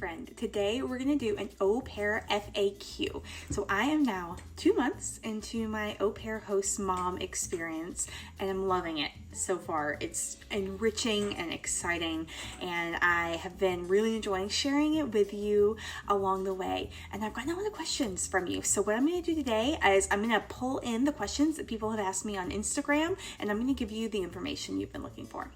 friend. Today we're going to do an au pair FAQ. So I am now 2 months into my au pair host mom experience and I'm loving it so far. It's enriching and exciting and I have been really enjoying sharing it with you along the way. And I've gotten a lot of questions from you. So what I'm going to do today is I'm going to pull in the questions that people have asked me on Instagram and I'm going to give you the information you've been looking for.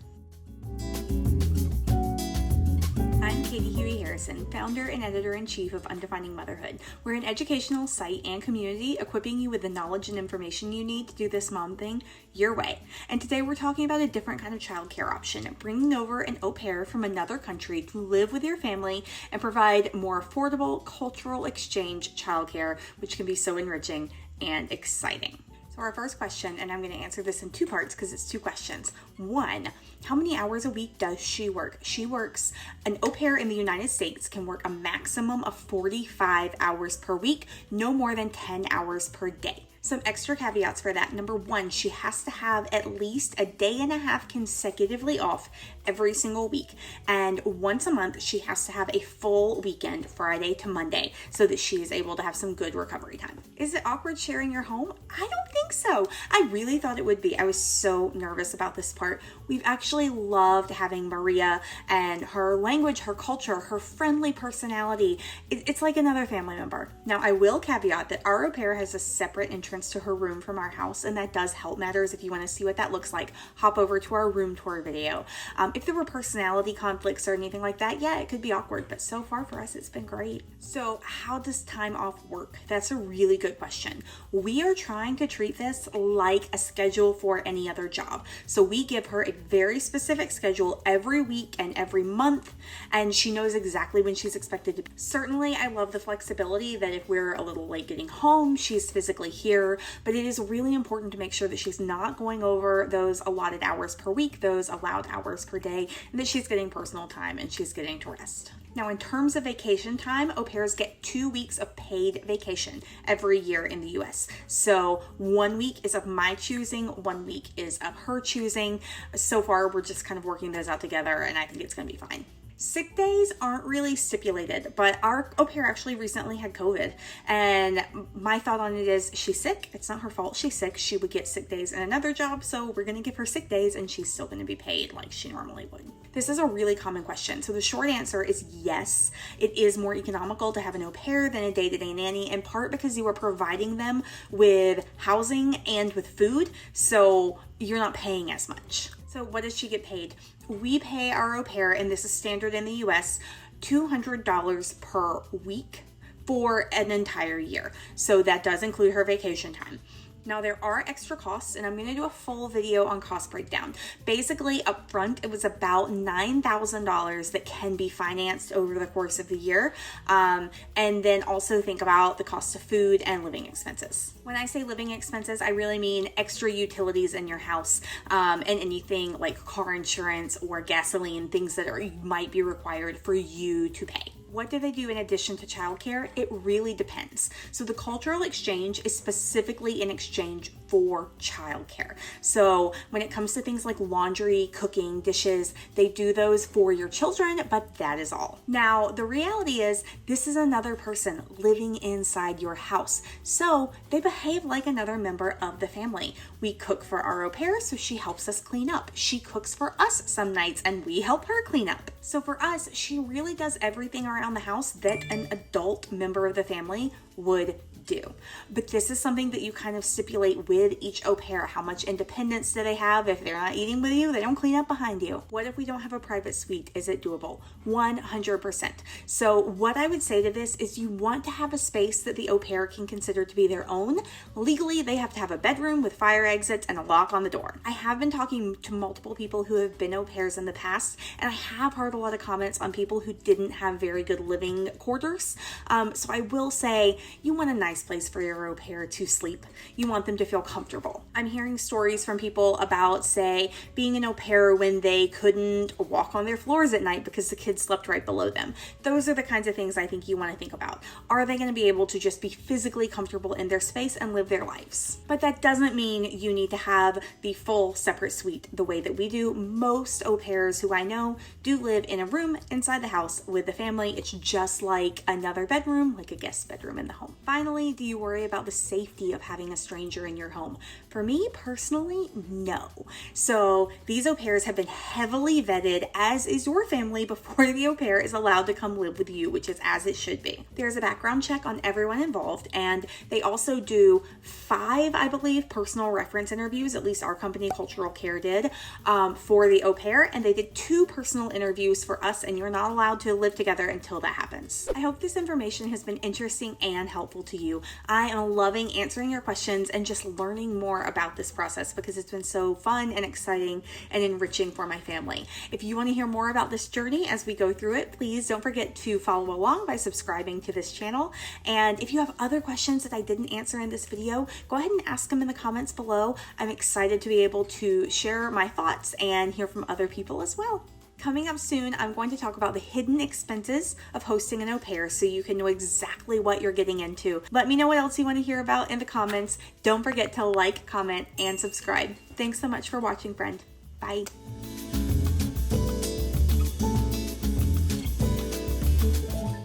I'm Katie Huey Harrison, founder and editor-in-chief of Undefining Motherhood. We're an educational site and community equipping you with the knowledge and information you need to do this mom thing your way. And today we're talking about a different kind of childcare option, bringing over an au pair from another country to live with your family and provide more affordable cultural exchange childcare, which can be so enriching and exciting. So our first question, and I'm going to answer this in two parts because it's two questions. One, how many hours a week does she work? She works, an au pair in the United States can work a maximum of 45 hours per week, no more than 10 hours per day. Some extra caveats for that. Number one, she has to have at least a day and a half consecutively off every single week. And once a month, she has to have a full weekend, Friday to Monday, so that she is able to have some good recovery time. Is it awkward sharing your home? I don't think so. I really thought it would be. I was so nervous about this part. We've actually loved having Maria and her language, her culture, her friendly personality. It's like another family member. Now, I will caveat that our au pair has a separate entrance to her room from our house, and that does help matters. If you want to see what that looks like, hop over to our room tour video. If there were personality conflicts or anything like that, yeah, it could be awkward, but so far for us, it's been great. So how does time off work? That's a really good question. We are trying to treat this like a schedule for any other job. So we give her a very specific schedule every week and every month, and she knows exactly when she's expected to be. Certainly, I love the flexibility that if we're a little late getting home, she's physically here, but it is really important to make sure that she's not going over those allotted hours per week, those allowed hours per day, and that she's getting personal time and she's getting to rest. Now, in terms of vacation time, au pairs get 2 weeks of paid vacation every year in the U.S. So 1 week is of my choosing, 1 week is of her choosing. So far, we're just kind of working those out together, and I think it's going to be fine. Sick days aren't really stipulated, but our au pair actually recently had COVID, and my thought on it is she's sick. It's not her fault. She's sick. She would get sick days in another job, so we're going to give her sick days, and she's still going to be paid like she normally would. This is a really common question, so the short answer is yes. It is more economical to have an au pair than a day-to-day nanny, in part because you are providing them with housing and with food, so you're not paying as much. So what does she get paid? We pay our au pair, and this is standard in the US, $200 per week for an entire year. So that does include her vacation time. Now, there are extra costs, and I'm going to do a full video on cost breakdown. Basically, up front, it was about $9,000 that can be financed over the course of the year. And then also think about the cost of food and living expenses. When I say living expenses, I really mean extra utilities in your house and anything like car insurance or gasoline, things that might be required for you to pay. What do they do in addition to childcare? It really depends. So the cultural exchange is specifically in exchange for childcare. So when it comes to things like laundry, cooking, dishes, they do those for your children, but that is all. Now, the reality is this is another person living inside your house. So they behave like another member of the family. We cook for our au pair, so she helps us clean up. She cooks for us some nights and we help her clean up. So for us, she really does everything around the house that an adult member of the family would do. But this is something that you kind of stipulate with each au pair. How much independence do they have? If they're not eating with you, they don't clean up behind you. What if we don't have a private suite? Is it doable? 100%. So what I would say to this is you want to have a space that the au pair can consider to be their own. Legally, they have to have a bedroom with fire exits and a lock on the door. I have been talking to multiple people who have been au pairs in the past, and I have heard a lot of comments on people who didn't have very good living quarters. So I will say you want a nice nice place for your au pair to sleep. You want them to feel comfortable. I'm hearing stories from people about, say, being an au pair when they couldn't walk on their floors at night because the kids slept right below them. Those are the kinds of things I think you want to think about. Are they going to be able to just be physically comfortable in their space and live their lives? But that doesn't mean you need to have the full separate suite the way that we do. Most au pairs who I know do live in a room inside the house with the family. It's just like another bedroom, like a guest bedroom in the home. Finally, do you worry about the safety of having a stranger in your home? For me personally, no. So these au pairs have been heavily vetted, as is your family, before the au pair is allowed to come live with you, which is as it should be. There's a background check on everyone involved, and they also do 5, I believe, personal reference interviews, at least our company, Cultural Care, did, for the au pair, and they did 2 personal interviews for us, and you're not allowed to live together until that happens. I hope this information has been interesting and helpful to you. I am loving answering your questions and just learning more about this process because it's been so fun and exciting and enriching for my family. If you want to hear more about this journey as we go through it, please don't forget to follow along by subscribing to this channel. And if you have other questions that I didn't answer in this video, go ahead and ask them in the comments below. I'm excited to be able to share my thoughts and hear from other people as well. Coming up soon, I'm going to talk about the hidden expenses of hosting an au pair so you can know exactly what you're getting into. Let me know what else you want to hear about in the comments. Don't forget to like, comment, and subscribe. Thanks so much for watching, friend. Bye.